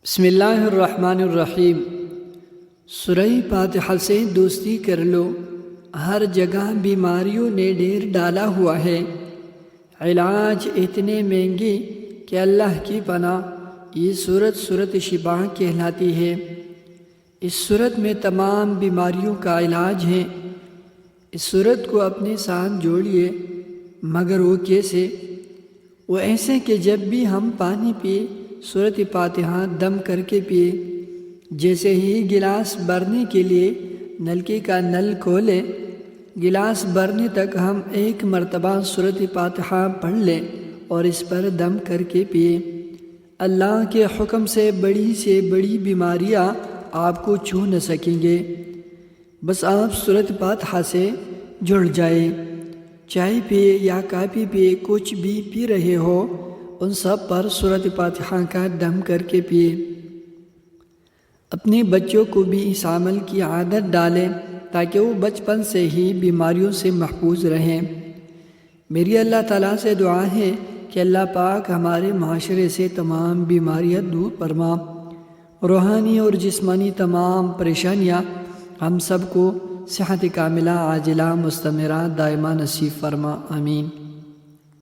بسم اللہ الرحمن الرحیم۔ سورہ فاتحہ سے دوستی کر لو، ہر جگہ بیماریوں نے ڈیر ڈالا ہوا ہے، علاج اتنے مہنگے کہ اللہ کی پناہ۔ یہ سورت شفا کہلاتی ہے۔ اس سورت میں تمام بیماریوں کا علاج ہے۔ اس سورت کو اپنے ساتھ جوڑیے، مگر وہ کیسے؟ وہ ایسے کہ جب بھی ہم پانی پیے سورت فاتحہ دم کر کے پیے۔ جیسے ہی گلاس بھرنے کے لیے نلکے کا نل کھولے، گلاس بھرنے تک ہم ایک مرتبہ سورت فاتحہ پڑھ لیں اور اس پر دم کر کے پیے۔ اللہ کے حکم سے بڑی بیماریاں آپ کو چھو نہ سکیں گے۔ بس آپ سورت فاتحہ سے جڑ جائے۔ چائے پیے یا کافی پیے، کچھ بھی پی رہے ہو، ان سب پر سورت فاتحہ کا دم کر کے پیے۔ اپنے بچوں کو بھی اس عمل کی عادت ڈالیں تاکہ وہ بچپن سے ہی بیماریوں سے محفوظ رہیں۔ میری اللہ تعالیٰ سے دعا ہے کہ اللہ پاک ہمارے معاشرے سے تمام بیماریاں دور فرما، روحانی اور جسمانی تمام پریشانیاں ہم سب کو صحت کاملہ عاجلہ مستمرہ دائمہ نصیب فرما، آمین۔